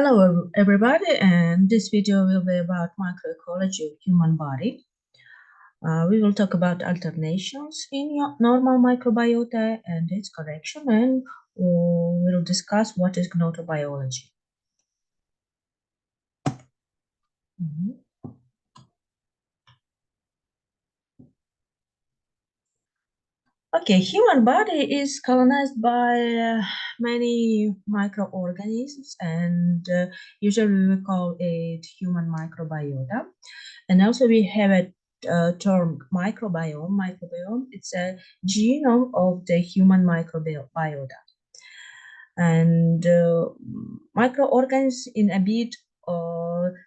Hello everybody, and this video will be about microecology of human body. We will talk about alternations in your normal microbiota and its correction, and we'll discuss what is gnotobiology. Okay, human body is colonized by many microorganisms, and usually we call it human microbiota. And also we have a term microbiome. Microbiome, it's a genome of the human microbiota. And microorganisms in a bit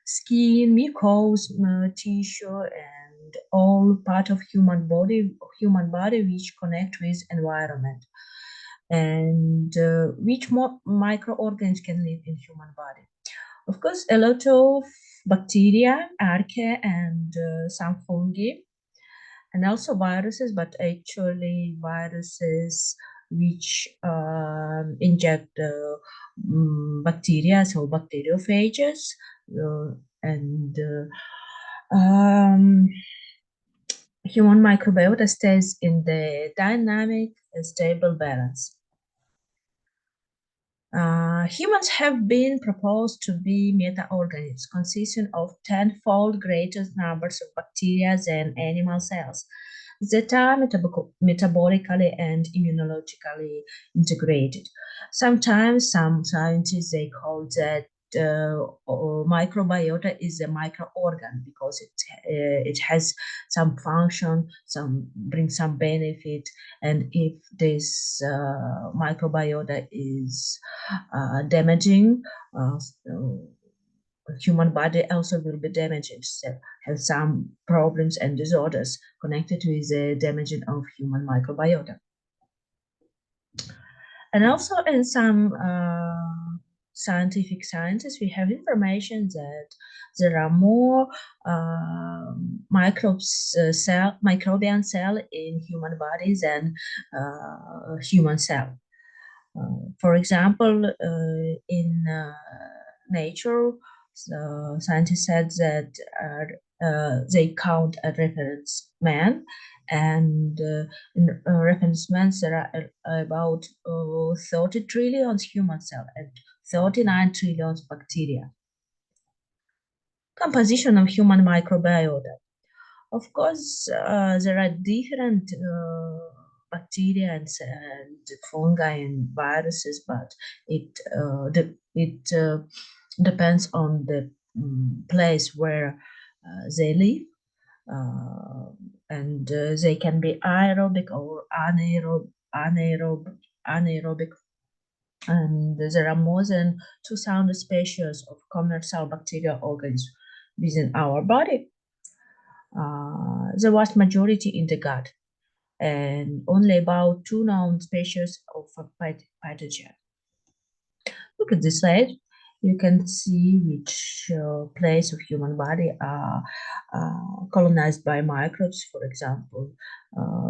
skin, mucous, tissue, and all part of human body which connect with environment. And which microorganisms can live in human body? Of course, a lot of bacteria, archaea, and some fungi, and also viruses, but actually viruses which inject bacteria, so bacteriophages, and human microbiota stays in the dynamic, stable balance. Humans have been proposed to be meta-organisms consisting of 10-fold greater numbers of bacteria than animal cells that are metabolically and immunologically integrated. Sometimes some scientists, they call that microbiota is a microorgan because it has some function, brings some benefit, and if this microbiota is damaging, so human body also will be damaged, so have some problems and disorders connected with the damaging of human microbiota. And also in some scientific sciences, we have information that there are more microbial cell in human body than human cell. For example, in nature, scientists said that they count a reference man, and in reference man there are about 30 trillion human cells and 39 trillion bacteria. Composition of human microbiota. Of course, there are different bacteria and fungi and viruses, but it depends on the place where they live, and they can be aerobic or anaerobic. And there are more than 2,000 species of commensal bacterial organisms within our body. The vast majority in the gut, and only about 2 known species of pathogen. Look at this slide. You can see which place of human body are colonized by microbes. For example,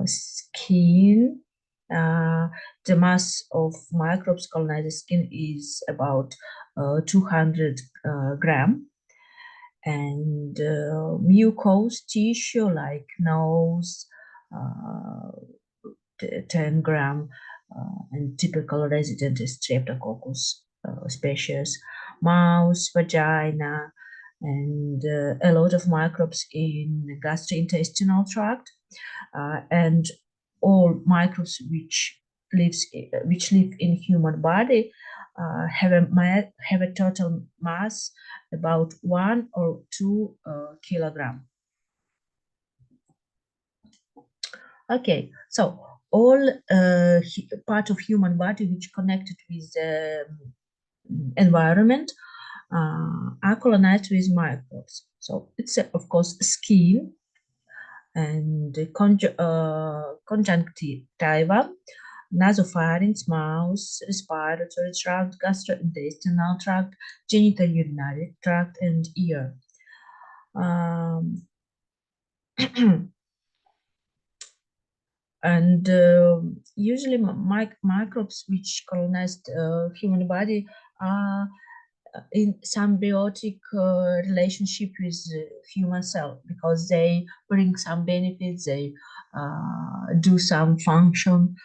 skin. The mass of microbes colonizing skin is about 200 gram. And mucous tissue like nose, 10 gram, and typical resident is Streptococcus species, mouth, vagina, and a lot of microbes in gastrointestinal tract, and all microbes which live in human body have a total mass about 1 or 2 kilogram. Okay, so all part of human body which connected with the environment are colonized with microbes. So it's of course skin and conjunctiva, nasopharynx, mouth, respiratory tract, gastrointestinal tract, genitourinary tract, and ear. And usually microbes which colonized human body are in symbiotic relationship with human cell, because they bring some benefits, they do some function,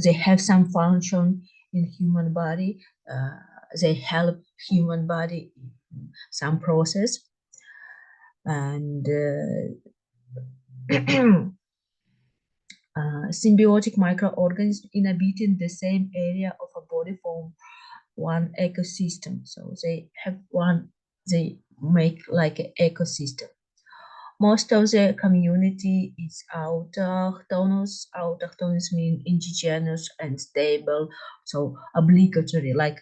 they have some function in human body, they help human body in some process, and symbiotic microorganisms inhabiting the same area of a body form one ecosystem. So they make like an ecosystem. Most of the community is autochthonous. Autochthonous mean indigenous and stable, so obligatory, like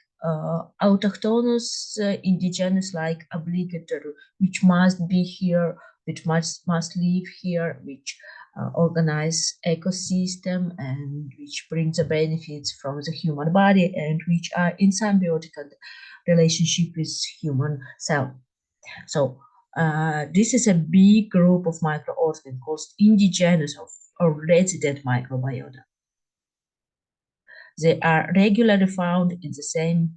autochthonous, indigenous, like obligatory, which must be here, which must live here, which organize ecosystem, and which brings the benefits from the human body, and which are in symbiotic relationship with human cell. So this is a big group of microorganisms called indigenous or resident microbiota. They are regularly found in the same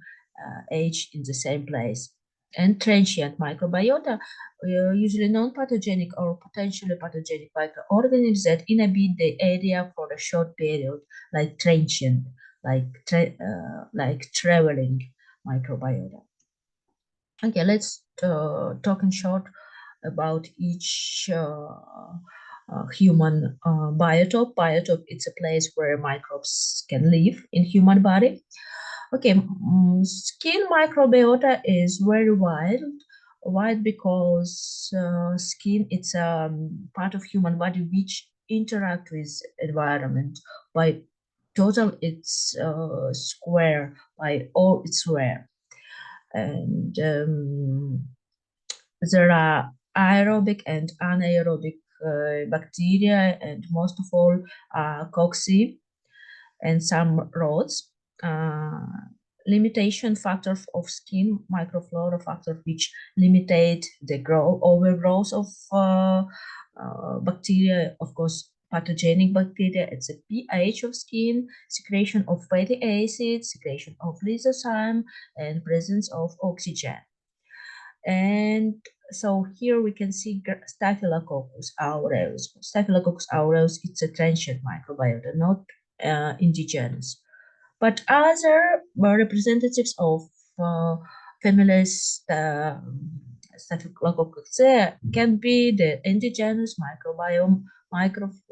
age in the same place. And transient microbiota, usually non-pathogenic or potentially pathogenic microorganisms that inhabit the area for a short period, like transient, like traveling microbiota. Okay, let's talk in short about each human biotope. Biotope, it's a place where microbes can live in human body. Okay, skin microbiota is very wide because skin, it's a part of human body which interact with environment. By total, it's square, by all it's square. And there are aerobic and anaerobic bacteria, and most of all cocci and some rods. Limitation factors of skin microflora factor which limitate the overgrowth of bacteria. Of course, pathogenic bacteria, it's a pH of skin, secretion of fatty acids, secretion of lysozyme, and presence of oxygen. And so here we can see Staphylococcus aureus. Staphylococcus aureus, it's a transient microbiota, not indigenous. But other representatives of families Staphylococcus can be the indigenous microbiome microbes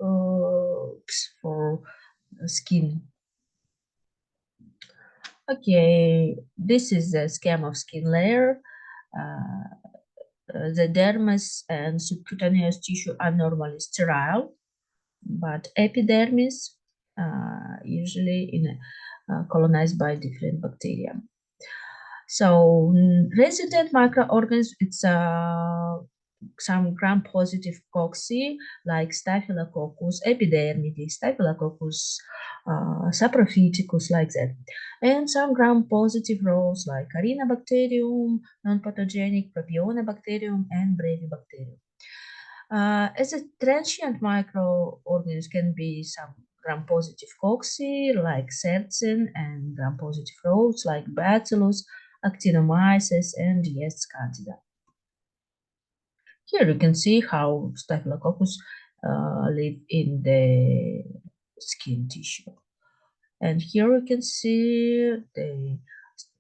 for skin. Okay, this is the scheme of skin layer. The dermis and subcutaneous tissue are normally sterile, but epidermis usually colonized by different bacteria. So resident microorganisms, it's some gram-positive cocci like Staphylococcus epidermidis, Staphylococcus saprophyticus, like that, and some gram-positive rows like Arinobacterium, non-pathogenic Propionibacterium, and Brevibacterium. As a transient microorganism can be some gram-positive cocci like Sercin, and gram-positive rows like Bacillus, Actinomyces, and yeast Candida. Here you can see how Staphylococcus live in the skin tissue. And here you can see the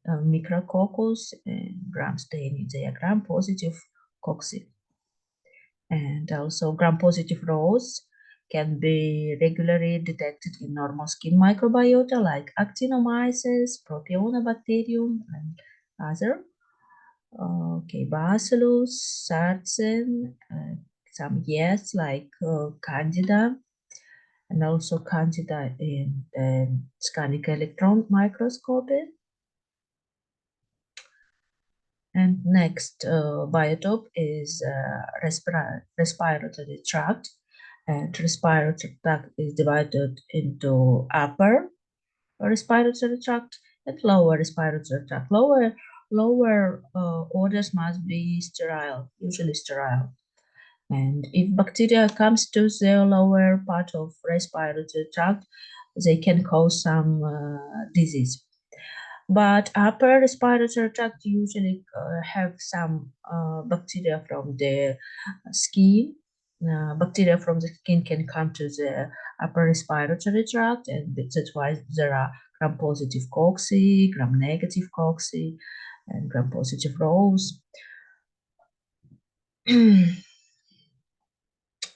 Micrococcus and gram-staining. They are gram-positive cocci. And also gram-positive rows can be regularly detected in normal skin microbiota like Actinomyces, Propionibacterium, and other. Okay, Bacillus, Sarsen, some yeast like Candida, and also Candida in the scanning electron microscopy. And next biotope is respiratory tract. And respiratory tract is divided into upper respiratory tract and lower respiratory tract. Lower orders must be sterile, usually sterile. And if bacteria comes to the lower part of respiratory tract, they can cause some disease. But upper respiratory tract usually have some bacteria from the skin. Bacteria from the skin can come to the upper respiratory tract, and that's why there are gram-positive cocci, gram-negative cocci, and gram-positive rows.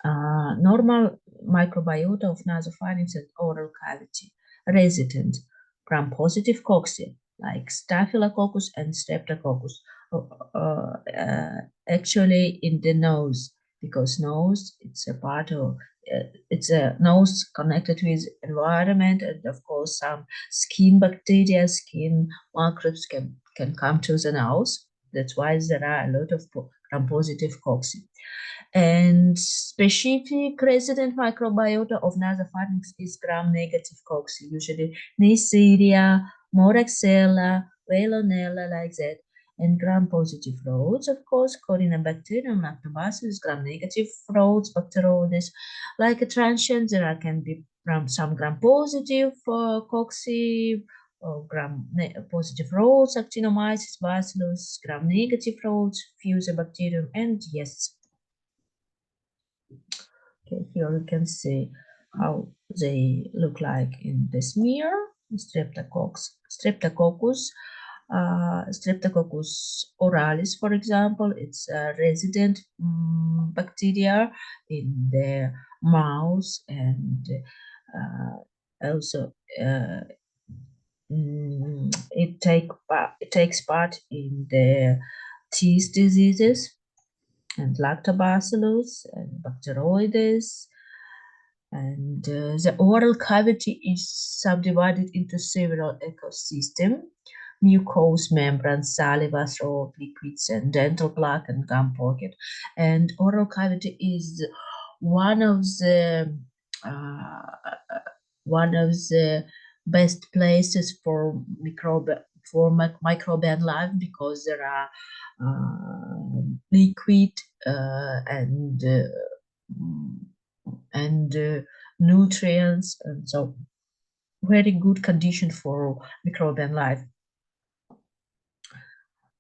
Normal microbiota of nasopharynx and oral cavity, resident gram-positive cocci like Staphylococcus and Streptococcus, actually in the nose, because nose it's a part of it's a nose connected with environment, and of course some skin bacteria, skin microbes can come to the nose. That's why there are a lot of gram-positive cocci. And specific resident microbiota of nasopharynx is gram-negative cocci, usually Neisseria, Moraxella, Veillonella, like that. And gram-positive roads, of course, Corynebacterium, Lactobacillus, gram-negative roads, Bacteroides. Like a transient, there can be some gram-positive cocci, gram-positive roads, Actinomyces, Bacillus, gram-negative roads, Fusobacterium, and yeast. Okay, here you can see how they look like in the smear. Streptococcus oralis, for example, it's a resident bacteria in the mouth, and also it takes part in the teeth diseases, and lactobacillus and bacteroides. And the oral cavity is subdivided into several ecosystems: mucous membrane, saliva, throat, liquids, and dental plaque and gum pocket. And oral cavity is one of the uh, best places for microbial life, because there are liquid and nutrients, and so very good condition for microbial life.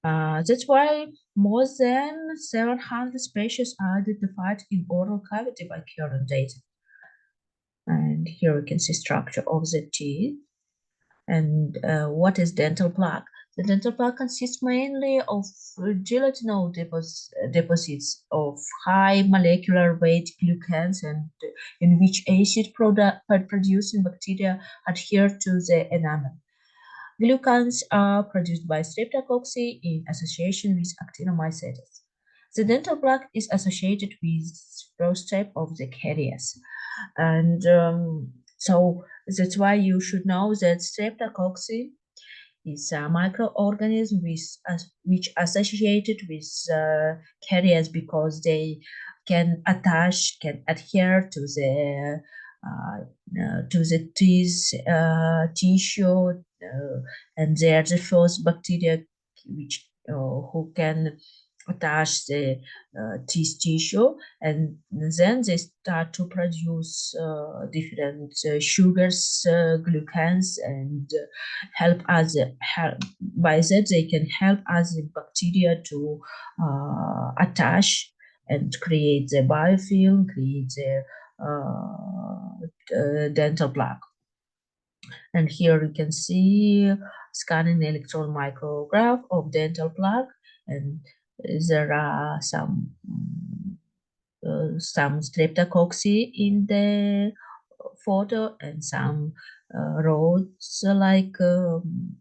That's why more than 700 species are identified in oral cavity by current data. And here we can see structure of the teeth. And what is dental plaque? The dental plaque consists mainly of gelatinous deposits of high molecular weight glucans, and in which acid producing bacteria adhere to the enamel. Glucans are produced by streptococci in association with actinomycetes. The dental plaque is associated with first type of the caries. And so that's why you should know that streptococci is a microorganism which associated with carriers, because they can adhere to the teeth tissue, and they are the first bacteria which who can attach the teeth tissue, and then they start to produce different sugars, glucans, and by that they can help us the bacteria to attach and create the biofilm, create the dental plaque. And here you can see scanning electron micrograph of dental plaque, and there are some streptococci in the photo, and some rods like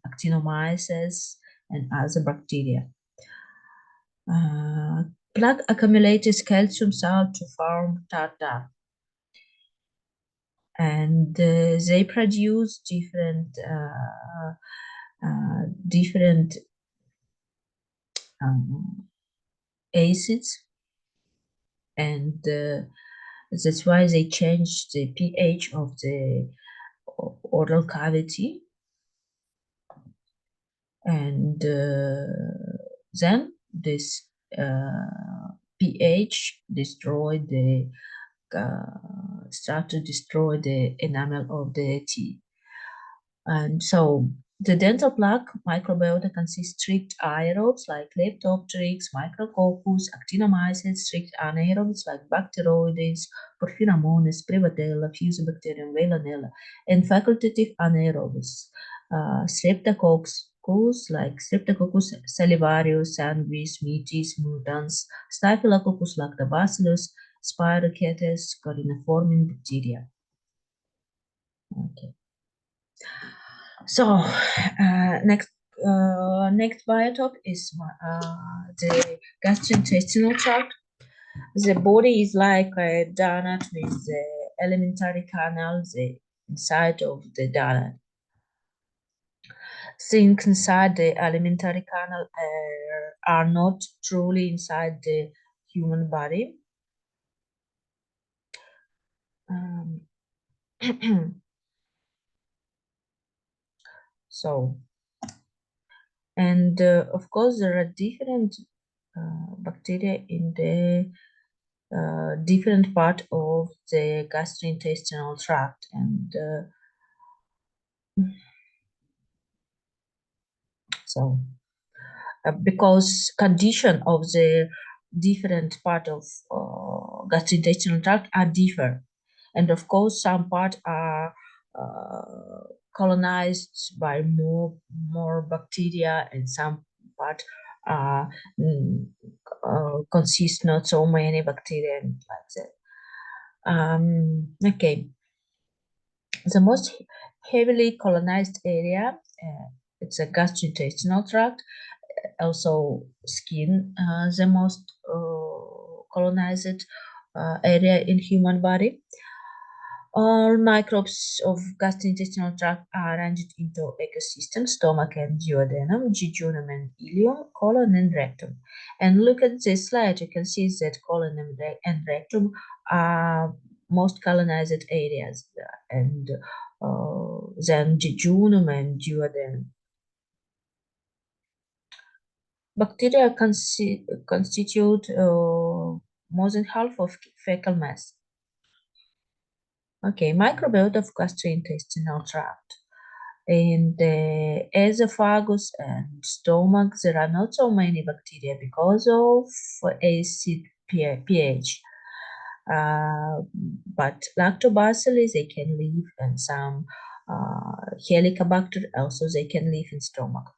actinomyces and other bacteria. Plaque accumulates calcium salt to form tartar, and they produce different acids, and that's why they change the pH of the oral cavity, and then this pH start to destroy the enamel of the teeth. And so The dental plaque microbiota consists strict aerobes like Leptopteryx, Micrococcus, Actinomyces, strict anaerobes like Bacteroides, Porphyromonas, Prevotella, Fusobacterium, Veilonella, and facultative anaerobes, Streptococcus like Streptococcus salivarius, Sanguis, Metis, mutans, Staphylococcus lactobacillus, Spirochetes, coroniform bacteria. Okay. So next biotope is the gastrointestinal tract. The body is like a donut with the alimentary canal the inside of the donut. Things inside the alimentary canal are not truly inside the human body. Um, so, and of course, there are different bacteria in the different part of the gastrointestinal tract, and so because condition of the different part of gastrointestinal tract are different, and of course some part are colonized by more bacteria, and some part uh, mm, consist not so many bacteria and like that. Okay, the most heavily colonized area, it's a gastrointestinal tract, also skin, the most colonized area in human body. All microbes of gastrointestinal tract are arranged into ecosystems: stomach and duodenum, jejunum and ileum, colon and rectum. And look at this slide, you can see that colon and rectum are most colonized areas, and then jejunum and duodenum. Bacteria constitute more than half of fecal mass. Okay, microbiota of gastrointestinal tract. In the esophagus and stomach, there are not so many bacteria because of acid pH. But lactobacillus, they can live, and some helicobacter also, they can live in stomach.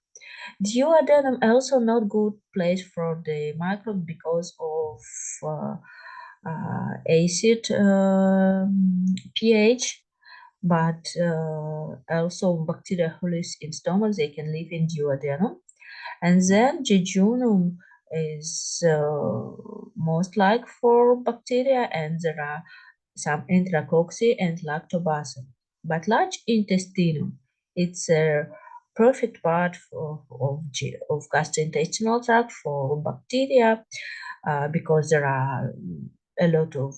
Duodenum also not good place for the microbe because of acid pH, but also bacteria who live in stomach, they can live in duodenum. And then jejunum is most like for bacteria, and there are some enterococci and lactobacillus. But large intestinum, it's a perfect part of gastrointestinal tract for bacteria, because there are a lot of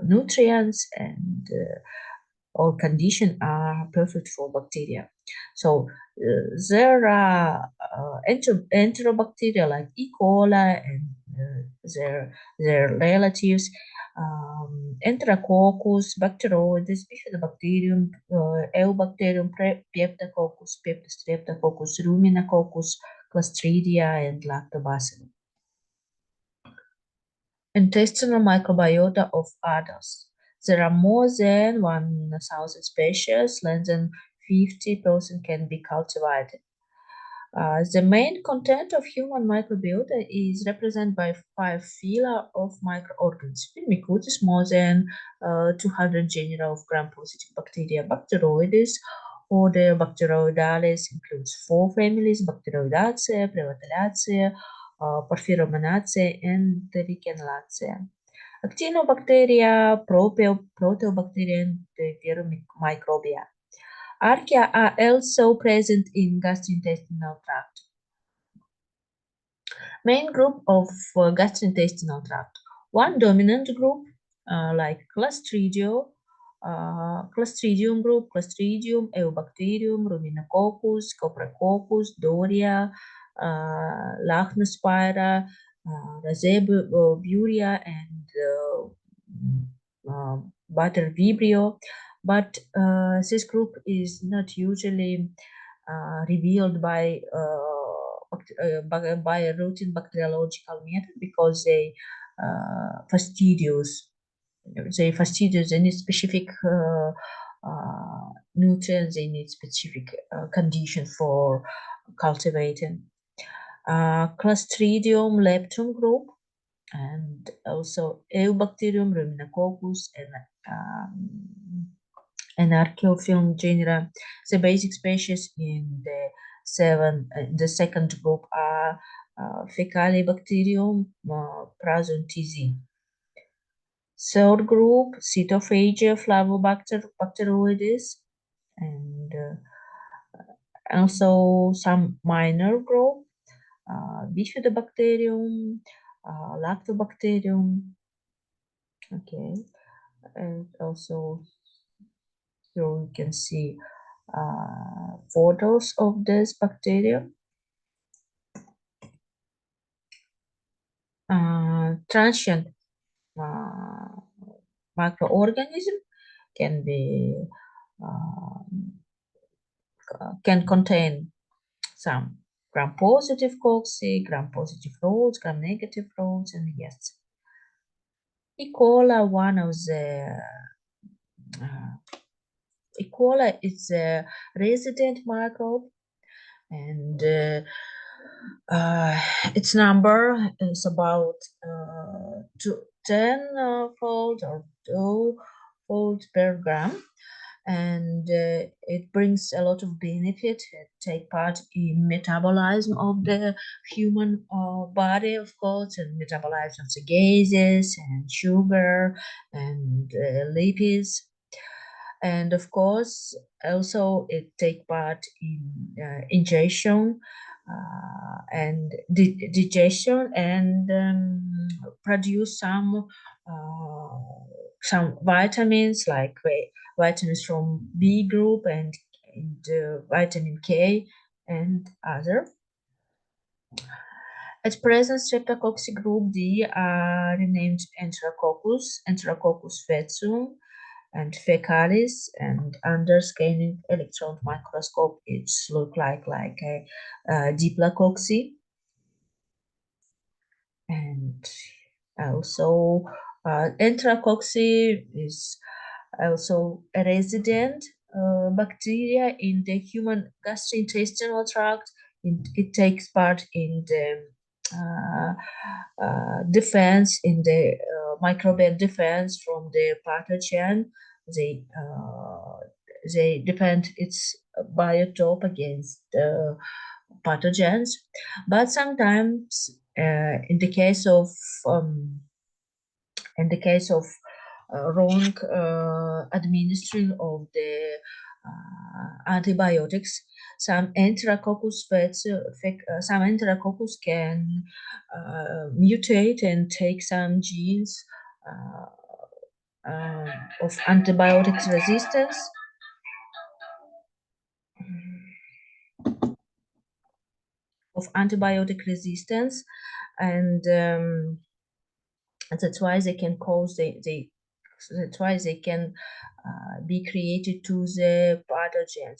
nutrients, and all conditions are perfect for bacteria. So there are enterobacteria like E. coli and their relatives, Enterococcus, Bacteroides, Bifidobacterium, Eubacterium, Peptococcus, Streptococcus, Ruminococcus, Clostridia, and Lactobacillus. Intestinal microbiota of adults. There are more than 1,000 species, less than 50% can be cultivated. The main content of human microbiota is represented by 5 phyla of microorganisms. Firmicutes, more than 200 genera of gram-positive bacteria. Bacteroides, order Bacteroideales, includes 4 families: Bacteroidaceae, Prevotellacea, Porphyromonaceae, and Trichinellacea. Actinobacteria, Proteobacteria, and Microbia. Archaea are also present in gastrointestinal tract. Main group of gastrointestinal tract. One dominant group, like Clostridium group, Clostridium, Eubacterium, Ruminococcus, Coprococcus, Doria, Lachnospira, Rhazaeburia, and Buttervibrio. But this group is not usually revealed by a routine bacteriological method because fastidious they need specific nutrients, they need specific conditions for cultivating. Clostridium leptum group and also Eubacterium ruminococcus and Archaeophyllum genera. The basic species in the second group are Fecalibacterium prazontisi. Third group, Cytophagia flavobacteroides, and also some minor group, Bifidobacterium, Lactobacterium, okay, and also here we can see photos of this bacteria. Transient microorganism can be can contain some gram-positive cocci, gram-positive rods, gram-negative rods, and yeast. E. coli, one of the E. coli is a resident microbe, and its number is about 10-fold or 2-fold per gram, and it brings a lot of benefit. It take part in metabolism of the human body, of course, and metabolism of the gases and sugar and lipids. And of course, also it take part in ingestion and digestion and produce some vitamins like vitamins from B group and vitamin K and other. At present, Streptococcus group D are renamed Enterococcus faecium and fecalis, and under scanning electron microscope, it look like a Diplococci. And also, Enterococci is also a resident bacteria in the human gastrointestinal tract. It takes part in the defense, in the microbial defense from the pathogen. They defend its biotope against pathogens, but sometimes in the case of wrong administering of the antibiotics, some enterococcus can mutate and take some genes of antibiotics resistance. And that's why they can cause that's why they can be created to the pathogen.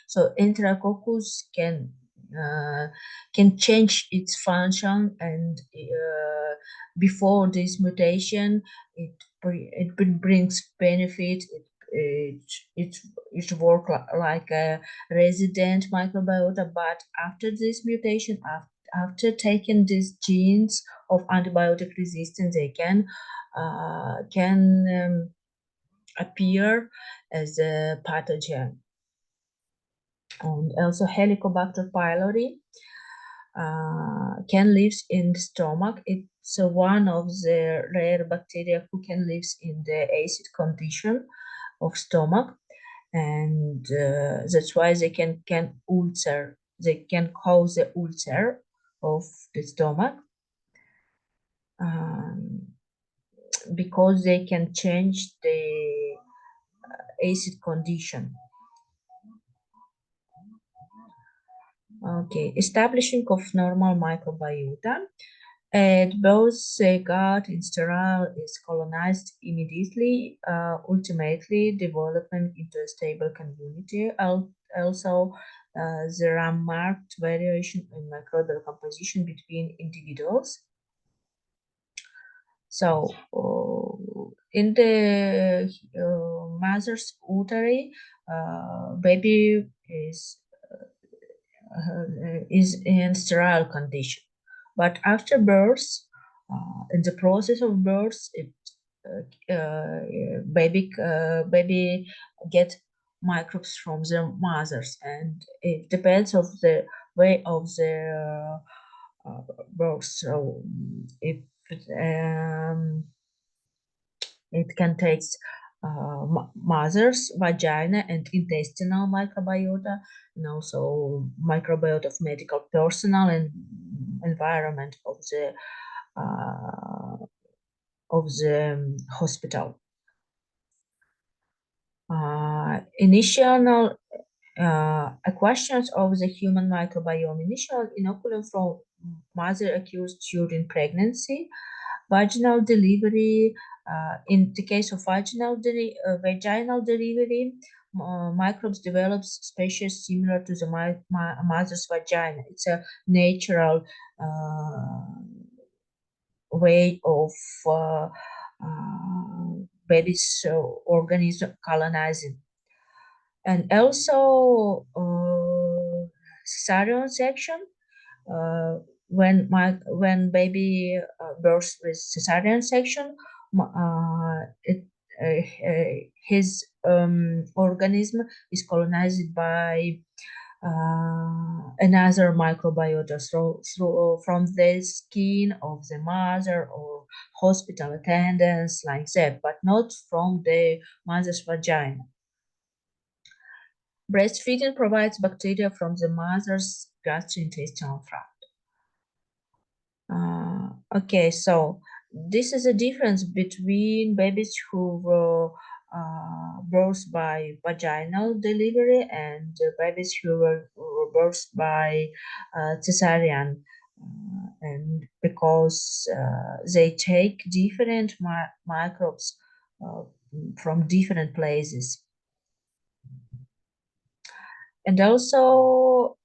So Enterococcus can change its function, and before this mutation, it brings benefit. It work like a resident microbiota, but after this mutation, after taking these genes of antibiotic resistance, they can appear as a pathogen. And also Helicobacter pylori can live in the stomach. It's one of the rare bacteria who can live in the acid condition of stomach, and that's why they can ulcer. They can cause the ulcer of the stomach because they can change the acid condition. Okay, establishing of normal microbiota. At both the gut and sterile is colonized immediately, ultimately developing into a stable community. Also, there are marked variation in microbial composition between individuals. So, in the mother's uterus, baby is in sterile condition. But after birth, in the process of birth, baby get microbes from their mothers, and it depends of the way of the birth. So if um, it contains mother's vagina and intestinal microbiota, and also microbiota of medical personnel and environment uh, of the hospital. Initial questions of the human microbiome. Initial inoculum from mother occurs during pregnancy, vaginal delivery. In the case of vaginal delivery, microbes develop species similar to the mother's vagina. It's a natural way of uh, baby's organism colonizing. And also cesarean section, uh, when baby births with cesarean section, his organism is colonized by another microbiota from the skin of the mother or hospital attendants like that, but not from the mother's vagina. Breastfeeding provides bacteria from the mother's gastrointestinal tract. Okay, so this is a difference between babies who were birthed by vaginal delivery and babies who were birthed by cesarean. And because they take different microbes from different places. And also,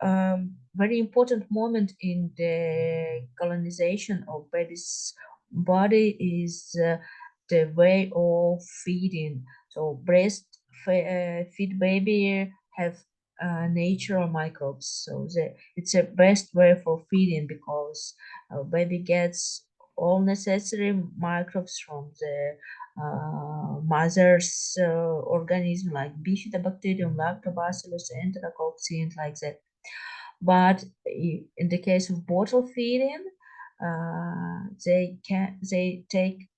very important moment in the colonization of baby's body is the way of feeding. So feed baby have natural microbes. So it's a best way for feeding because baby gets all necessary microbes from the mother's organism like bifidobacterium, lactobacillus, enterococci, and like that. But in the case of bottle feeding, they take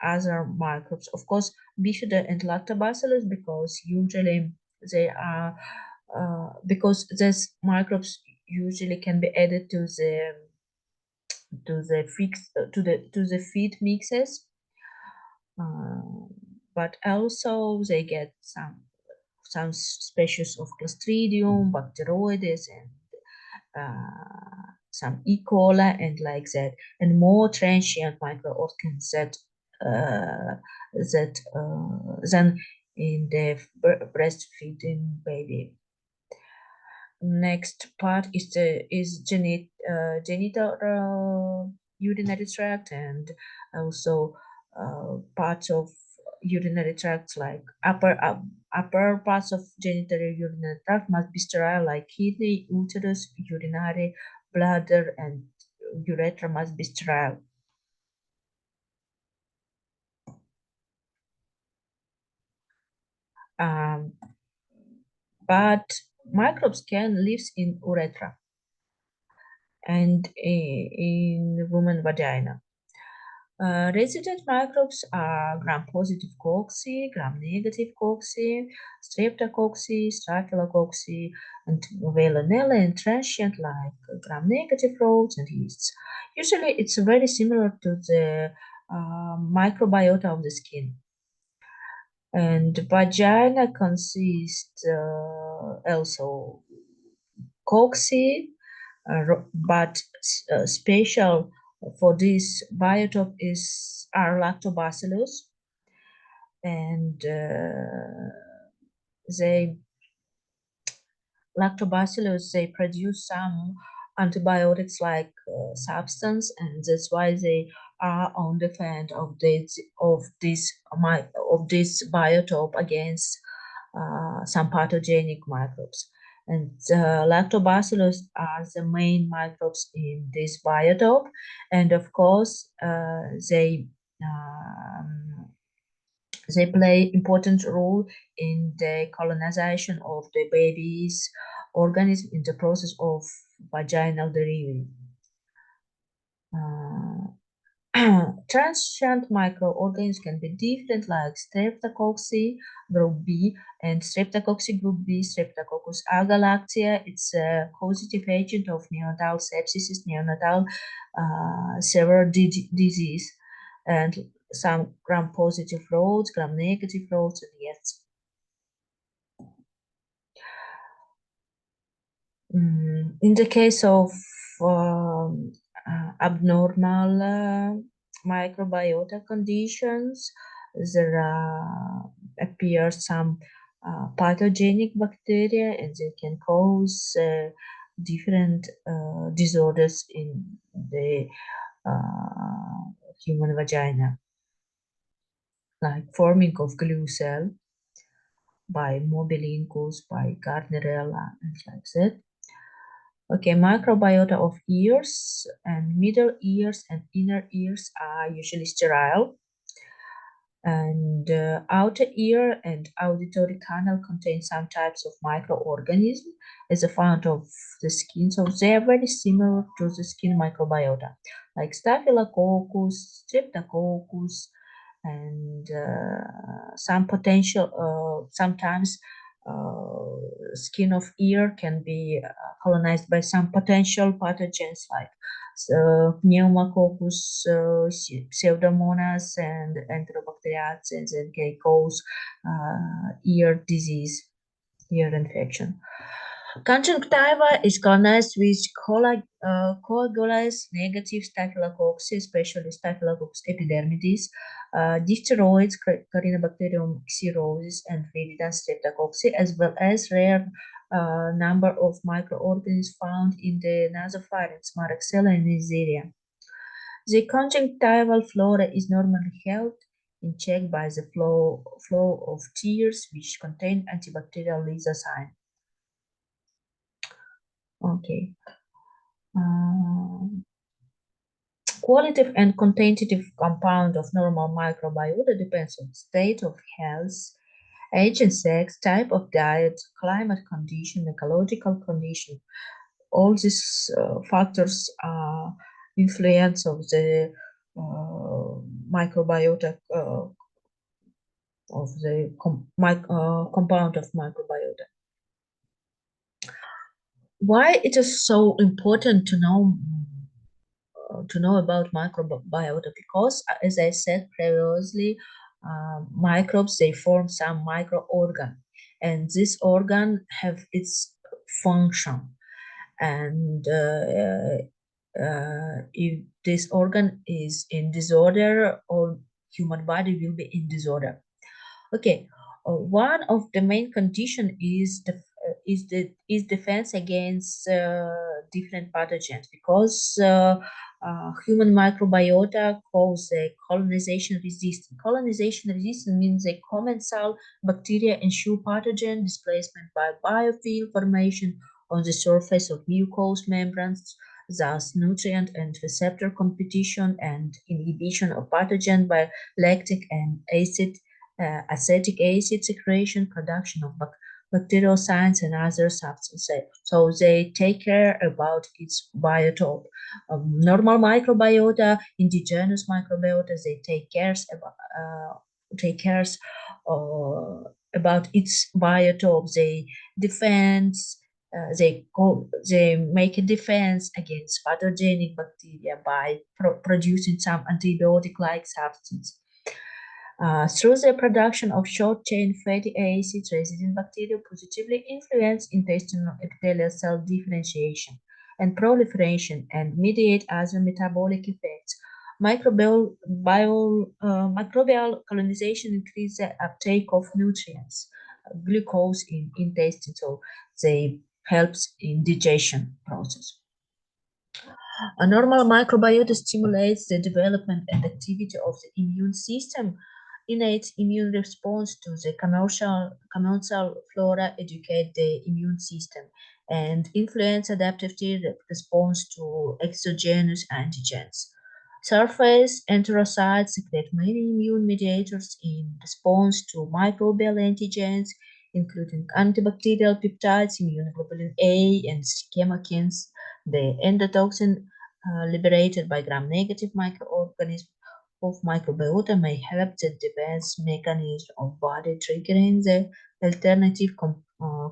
other microbes. Of course, bifida and lactobacillus because usually they are because these microbes usually can be added to the feed mixes. But also they get some species of Clostridium, Bacteroides, and some E. coli, and like that, and more transient microorganisms than in the breastfeeding baby. Next part is genital urinary tract, and also parts of urinary tracts like upper parts of genital urinary tract must be sterile, like kidney, uterus, urinary bladder, and urethra must be sterile. But microbes can live in urethra and in woman vagina. Resident microbes are gram-positive cocci, gram-negative cocci, streptococci, staphylococcus, and veillonella, and transient like gram-negative rods and yeasts. Usually, it's very similar to the microbiota of the skin. And vagina consists also cocci, but special for this biotope are lactobacillus, and they lactobacillus, they produce some antibiotics like substance, and that's why they are on defense of this biotope against some pathogenic microbes. And lactobacillus are the main microbes in this biotope, and of course they play important role in the colonization of the baby's organism in the process of vaginal delivery. Transient microorganisms can be different, like Streptococcus group B and Streptococcus group B, Streptococcus agalactia. It's a causative agent of neonatal sepsis, neonatal severe disease, and some gram-positive rods, gram-negative rods, and yes. In the case of abnormal microbiota conditions, there appear some pathogenic bacteria, and they can cause different disorders in the human vagina, like forming of glue cell by Mobilincus, by Gardnerella, and like that. Okay, microbiota of ears and middle ears and inner ears are usually sterile. And outer ear and auditory canal contain some types of microorganisms as a found of the skin. So they are very similar to the skin microbiota, like Staphylococcus, Streptococcus, and some potential, sometimes skin of ear can be colonized by some potential pathogens like pneumococcus, pseudomonas, and enterobacteriaceae, and then can cause ear disease, ear infection. Conjunctiva is colonized with coagulase negative staphylococcus, especially Staphylococcus epidermidis, diphtheroids, Corynebacterium xerosis, and Viridans streptococcus, as well as rare number of microorganisms found in the nasopharynx, Marexella, and Neisseria. The conjunctival flora is normally held in check by the flow of tears, which contain antibacterial lysozyme. Okay. Qualitative and quantitative compound of normal microbiota depends on state of health, age and sex, type of diet, climate condition, ecological condition. All these factors influence of the microbiota of the compound of microbiota. Why it is so important to know about microbiota? Because as I said previously, microbes, they form some microorgan, and this organ have its function, and if this organ is in disorder, or human body will be in disorder. Okay, one of the main condition is defense against different pathogens, because human microbiota cause colonization resistance. Colonization resistance means a commensal bacteria ensure pathogen displacement by biofilm formation on the surface of mucous membranes, thus nutrient and receptor competition and inhibition of pathogen by lactic and acetic acid secretion, production of bacteriocides and other substances. So they take care about its biotope. Normal microbiota, indigenous microbiota, they take cares about its biotope. They defend. They make a defense against pathogenic bacteria by producing some antibiotic-like substance. Through the production of short-chain fatty acids, resident bacteria positively influence intestinal epithelial cell differentiation and proliferation and mediate other metabolic effects. Microbial colonization increases the uptake of nutrients, glucose in intestine. So they helps in digestion process. A normal microbiota stimulates the development and activity of the immune system. Innate immune response to the commensal flora educate the immune system and influence adaptive response to exogenous antigens. Surface enterocytes secrete many immune mediators in response to microbial antigens, including antibacterial peptides, immunoglobulin A, and chemokines. The endotoxin liberated by gram-negative microorganisms of microbiota may help the defense mechanism of body triggering the alternative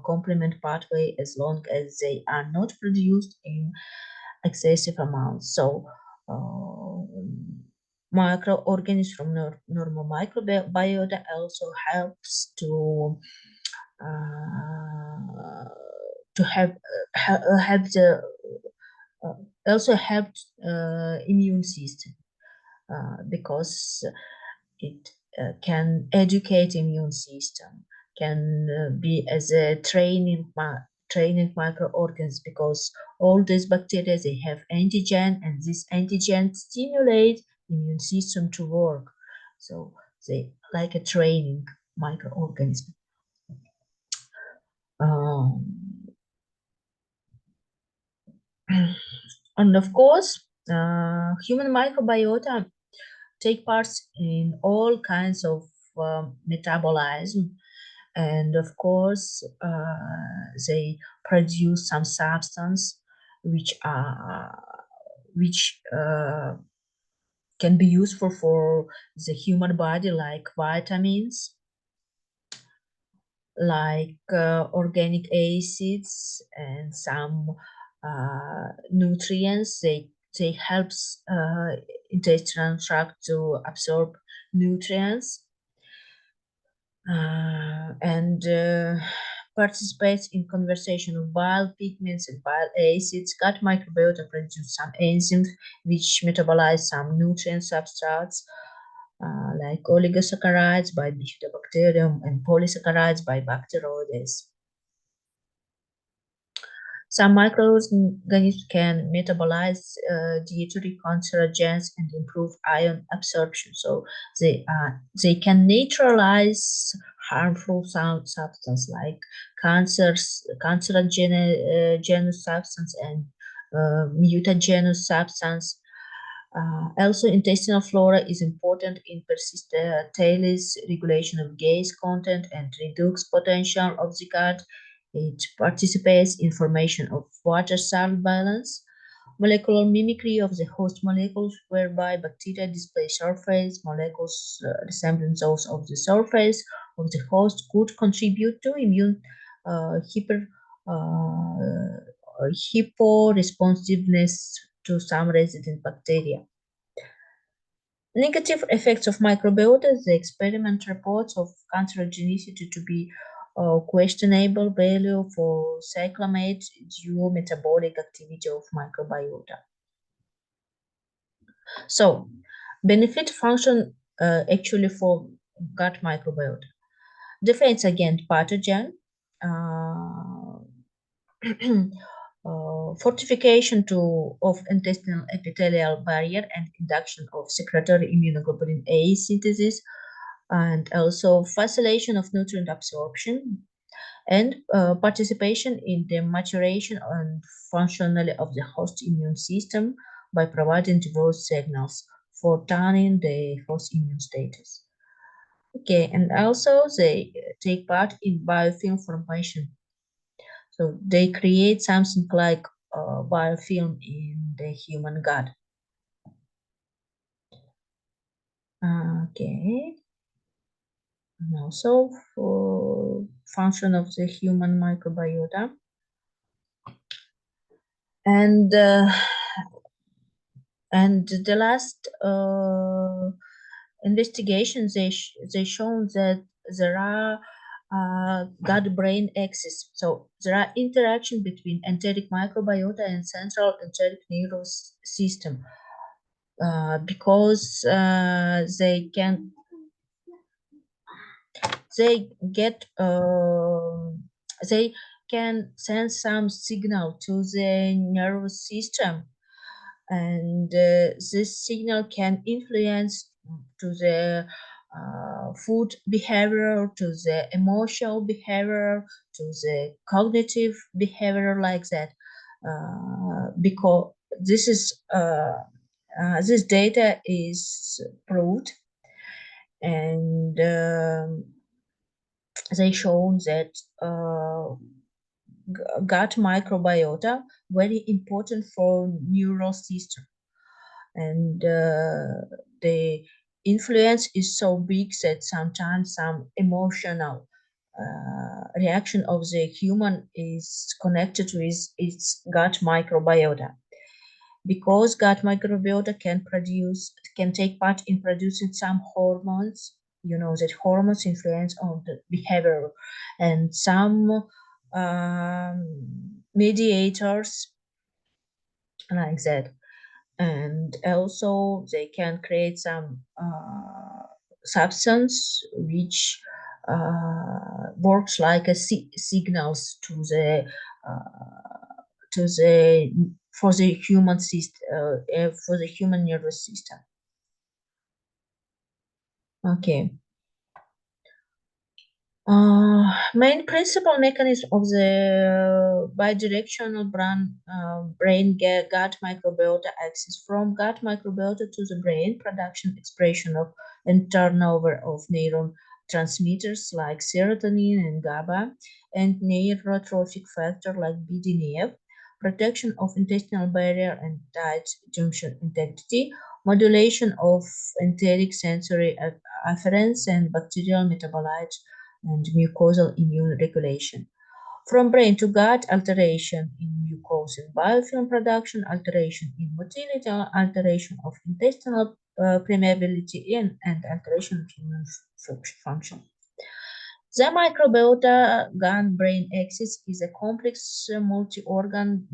complement pathway as long as they are not produced in excessive amounts. So, microorganisms from normal microbiota also helps uh, to have the uh, also helps immune system because it can educate immune system, can be as a training microorganisms because all these bacteria they have antigen and this antigen stimulate immune system to work. So they like a training microorganism. Um, and of course, human microbiota take parts in all kinds of metabolism, and of course, they produce some substance which can be useful for the human body, like vitamins, like organic acids and some nutrients. They helps intestinal tract to absorb nutrients and participates in conversion of bile pigments and bile acids. Gut microbiota produce some enzymes which metabolize some nutrient substrates like oligosaccharides by bifidobacterium and polysaccharides by Bacteroides. Some microorganisms can metabolize dietary cancerogens and improve ion absorption, so they can neutralize harmful substances like cancerogenous substance and mutagenous substance. Also, intestinal flora is important in peristalsis, regulation of gas content, and redox potential of the gut. It participates in formation of water-salt balance, molecular mimicry of the host molecules, whereby bacteria display surface molecules resembling those of the surface of the host, could contribute to immune hyper hyporesponsiveness to some resident bacteria. Negative effects of microbiota, the experiment reports of cancerogenicity to be questionable value for cyclamate due metabolic activity of microbiota. So, benefit function actually for gut microbiota. Defense against pathogen, fortification of intestinal epithelial barrier and induction of secretory immunoglobulin A synthesis, and also facilitation of nutrient absorption and participation in the maturation and functionality of the host immune system by providing diverse signals for turning the host immune status. Okay, and also they take part in biofilm formation. So they create something like biofilm in the human gut. Okay. And also for function of the human microbiota. And the last investigations they shown that there are gut-brain axis. So there are interaction between enteric microbiota and central enteric nervous system because they get they can send some signal to the nervous system, and this signal can influence to the food behavior, to the emotional behavior, to the cognitive behavior, like that. Because this is this data is proved, and they shown that gut microbiota very important for neural system, and the influence is so big that sometimes some emotional reaction of the human is connected with its gut microbiota, because gut microbiota can take part in producing some hormones. You know that hormones influence on the behavior, and some mediators like that, and also they can create some substance which works like a signals to the for the human system, for the human nervous system. Okay. Main principal mechanism of the bidirectional brain gut microbiota axis from gut microbiota to the brain, production, expression of, and turnover of neurotransmitters like serotonin and GABA, and neurotrophic factor like BDNF, protection of intestinal barrier and tight junction integrity, modulation of enteric sensory afferents and bacterial metabolites, and mucosal immune regulation. From brain to gut, alteration in mucosal biofilm production, alteration in motility, alteration of intestinal permeability, and alteration of immune function. The microbiota gut-brain axis is a complex multi-organ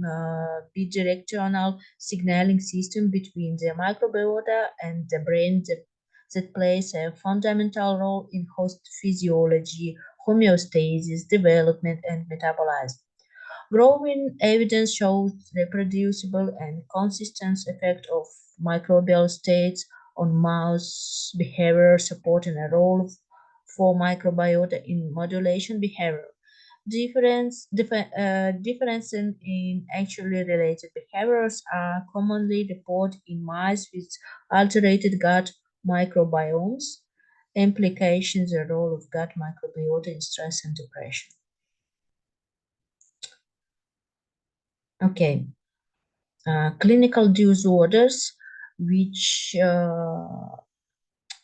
bidirectional signaling system between the microbiota and the brain that plays a fundamental role in host physiology, homeostasis, development, and metabolism. Growing evidence shows reproducible and consistent effect of microbial states on mouse behavior, supporting a role for microbiota in modulation behavior. Differences in actually related behaviors are commonly reported in mice with alterated gut microbiomes. Implications: the role of gut microbiota in stress and depression. Okay, clinical disorders which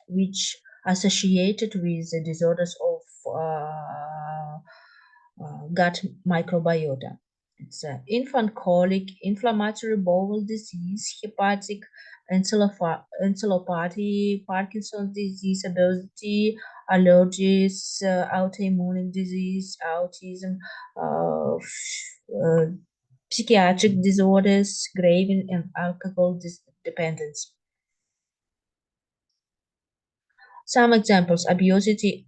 which associated with the disorders of gut microbiota. It's infant colic, inflammatory bowel disease, hepatic encephalopathy, Parkinson's disease, obesity, allergies, autoimmune disease, autism, psychiatric disorders, craving, and alcohol dependence. Some examples: obesity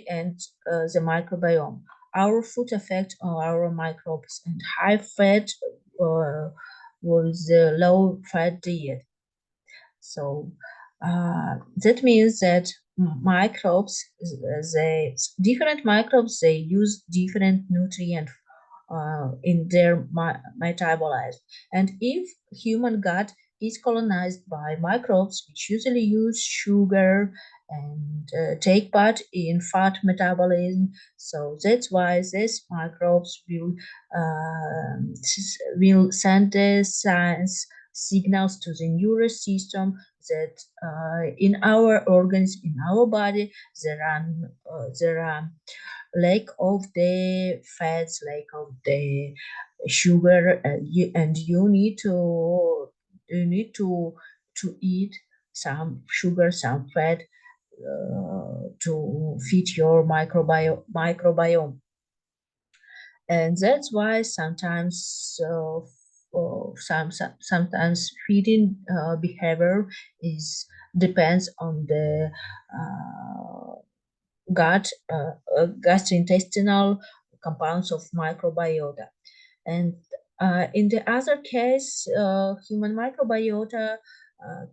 and the microbiome. Our food affects our microbes, and high fat with the low fat diet. So that means that microbes, the different microbes, they use different nutrient in their metabolism. And if human gut is colonized by microbes which usually use sugar and take part in fat metabolism, so that's why these microbes will send the signs signals to the nervous system that in our organs, in our body, there are lack of the fats, lack of the sugar, and you need to eat some sugar, some fat to feed your microbiome. And that's why sometimes feeding behavior is depends on the gut gastrointestinal compounds of microbiota. And in the other case, human microbiota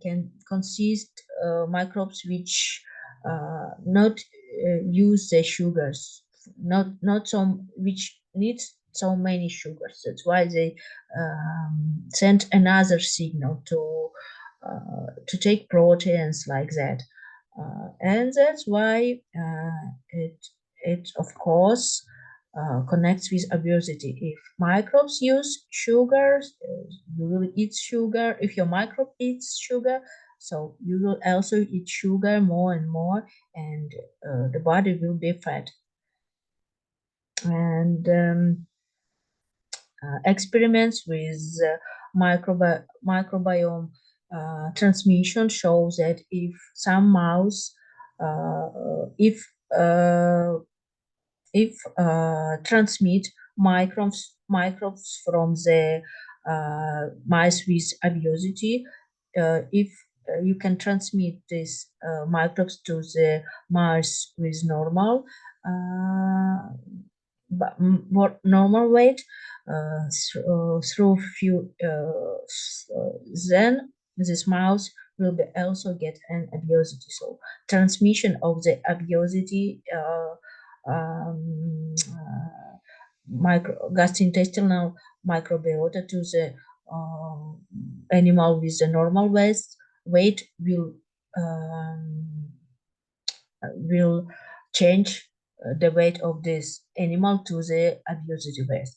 can consist microbes which not use the sugars, not so which needs so many sugars. That's why they send another signal to take proteins like that, and that's why it of course connects with obesity. If microbes use sugar, you will eat sugar. If your microbe eats sugar, so you will also eat sugar more and more, and the body will be fat. And experiments with microbiome transmission shows that if some mouse, if transmit microbes from the mice with obesity, if you can transmit these microbes to the mice with normal more normal weight, through few then this mouse will be also get an obesity. So transmission of the obesity gastrointestinal microbiota to the animal with the normal weight will change the weight of this animal to the obesity weight.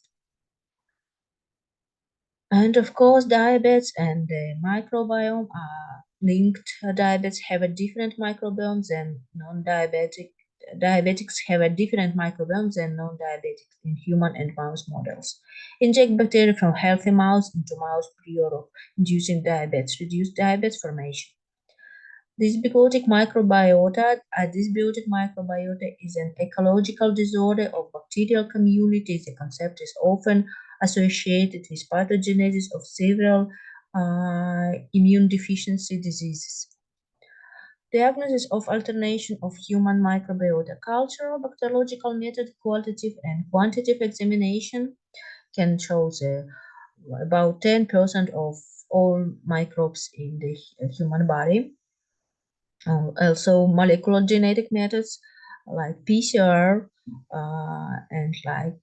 And of course, diabetes and the microbiome are linked. Diabetes have a different microbiome than non-diabetic. Diabetics have a different microbiome than non-diabetics in human and mouse models. Inject bacteria from healthy mouse into mouse prior of inducing diabetes, reduce diabetes formation. Dysbiotic microbiota. A dysbiotic microbiota is an ecological disorder of bacterial communities. The concept is often associated with pathogenesis of several immune deficiency diseases. Diagnosis of alternation of human microbiota. Cultural bacteriological method, qualitative and quantitative examination can show about 10% of all microbes in the human body. Also molecular genetic methods like PCR and like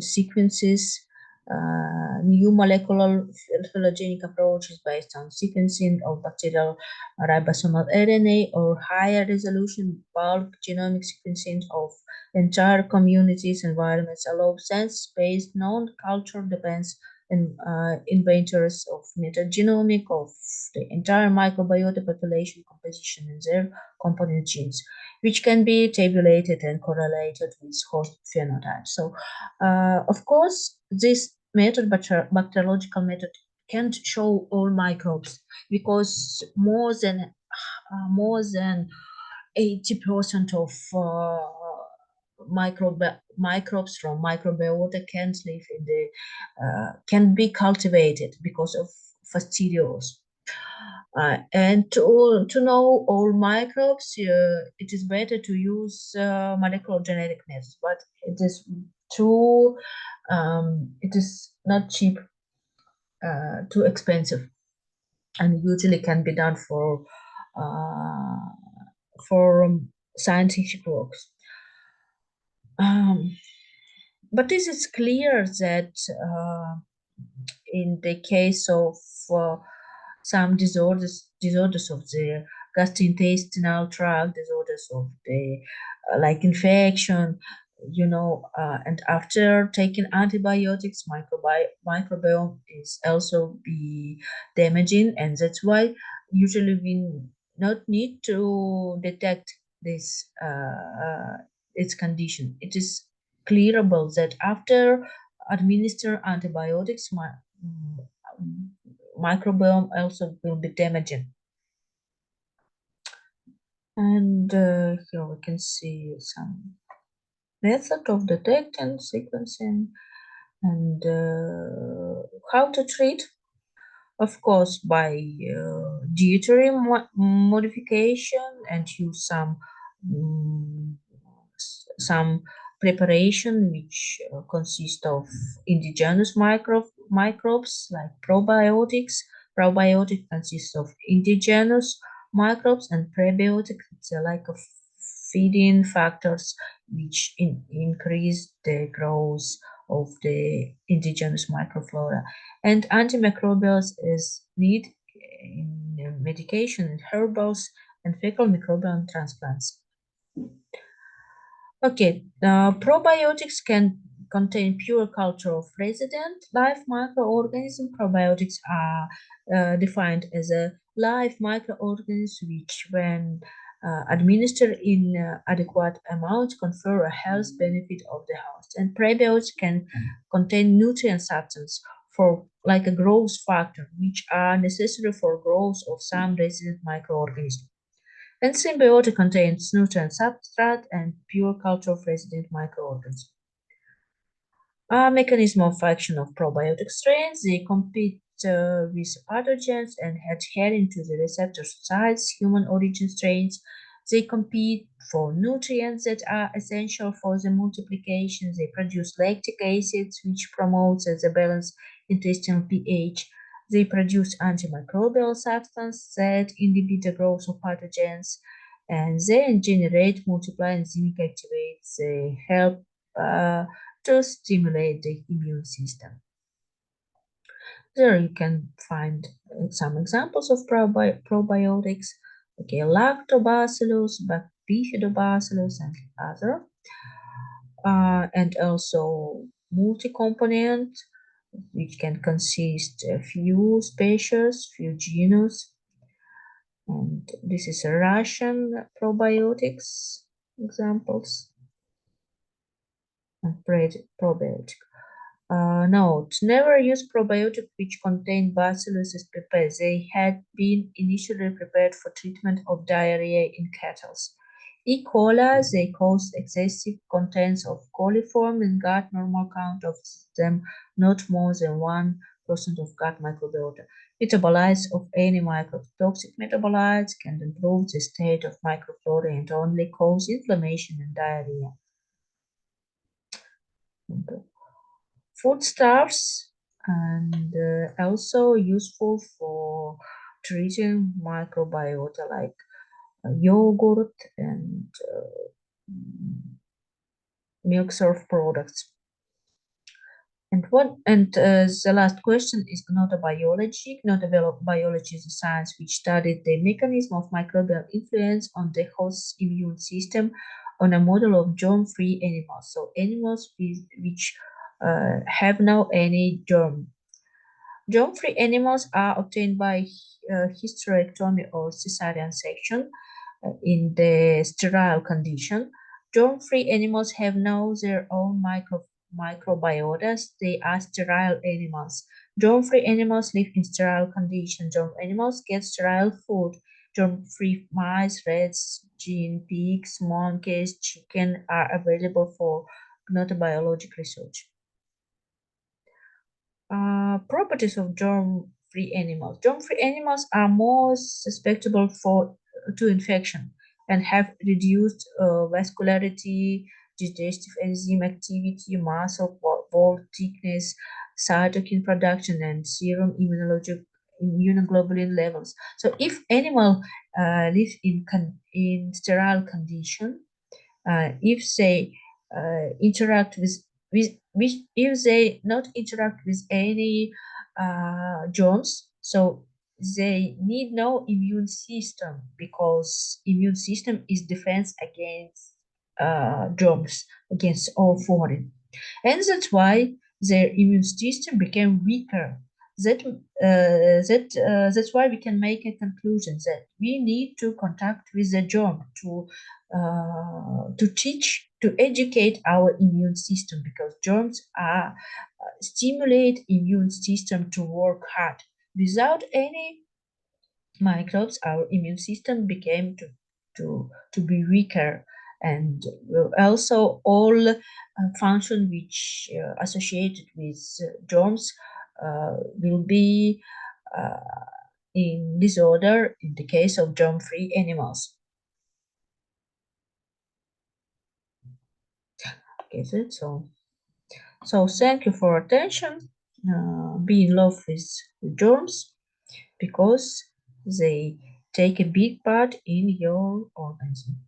sequences, new molecular phylogenetic approaches based on sequencing of bacterial ribosomal RNA or higher resolution bulk genomic sequencing of entire communities, environments allow sense-based non-culture depends and inventors of metagenomic of the entire microbiota population composition and their component genes, which can be tabulated and correlated with host phenotypes. So, of course, this method, bacteriological method, can't show all microbes because more than 80% of microbes from microbiota can't live in the can be cultivated because of fastidios. And to know all microbes, it is better to use molecular genetic methods, but it is too it is not cheap, too expensive, and usually can be done for scientific works. But it is clear that in the case of some disorders of the gastrointestinal tract, disorders of the like infection, and after taking antibiotics, microbiome is also be damaging, and that's why usually we not need to detect this its condition. It is clearable that after administer antibiotics, microbiome also will be damaging. And here we can see some method of detecting, sequencing, and how to treat. Of course, by dietary modification and use some preparation, which consists of indigenous microbes like probiotics. Probiotic consists of indigenous microbes, and prebiotic, it's like a feeding factors which increase the growth of the indigenous microflora. And antimicrobials is need in medication and herbals and fecal microbial transplants. Okay, probiotics can contain pure culture of resident live microorganisms. Probiotics are defined as a live microorganism which, when administered in adequate amount, confer a health benefit of the host. And prebiotics can contain nutrient substance for like a growth factor, which are necessary for growth of some resident microorganisms. And symbiotic contains nutrient substrate and pure culture of resident microorganisms. Mechanism of action of probiotic strains. They compete with pathogens and adhering to the receptor sites, human origin strains. They compete for nutrients that are essential for the multiplication. They produce lactic acids, which promotes the balanced intestinal pH. They produce antimicrobial substances that inhibit the growth of pathogens, and they generate, multiply, enzymic activates. They help to stimulate the immune system. There you can find some examples of probiotics, okay, lactobacillus, bifidobacillus, and other, and also multi-component, which can consist of few species, few genus, and this is a Russian probiotics examples and probiotic. Note, never use probiotic which contain bacillus prepared. They had been initially prepared for treatment of diarrhea in cattle. E. coli, they cause excessive contents of coliform in gut, normal count of them not more than 1% of gut microbiota. Metabolites of any microbes. Toxic metabolites can improve the state of microflora and only cause inflammation and diarrhea. Foodstuffs, and also useful for treating microbiota like yogurt and milk surf products. The last question is gnotobiology. Gnotobiology is a science which studied the mechanism of microbial influence on the host's immune system on a model of germ-free animals. So animals which have no any germ. Germ-free animals are obtained by hysterectomy or cesarean section in the sterile condition. Germ-free animals have no their own microbiotas. They are sterile animals. Germ-free animals live in sterile conditions. Germ animals get sterile food. Germ-free mice, rats, guinea pigs, monkeys, chicken are available for gnotobiologic research. Properties of germ-free animals. Germ-free animals are more susceptible to infection and have reduced vascularity, digestive enzyme activity, muscle wall thickness, cytokine production, and serum immunoglobulin levels. So if animal live in sterile condition, if they interact if they not interact with any germs, so they need no immune system, because immune system is defense against germs, against all foreign, and that's why their immune system became weaker. That's why we can make a conclusion that we need to contact with the germ to teach, to educate our immune system, because germs are stimulate immune system to work hard. Without any microbes, our immune system became to be weaker, and also all function which associated with germs will be in disorder in the case of germ-free animals. Get it? So thank you for attention. Be in love with germs because they take a big part in your organism.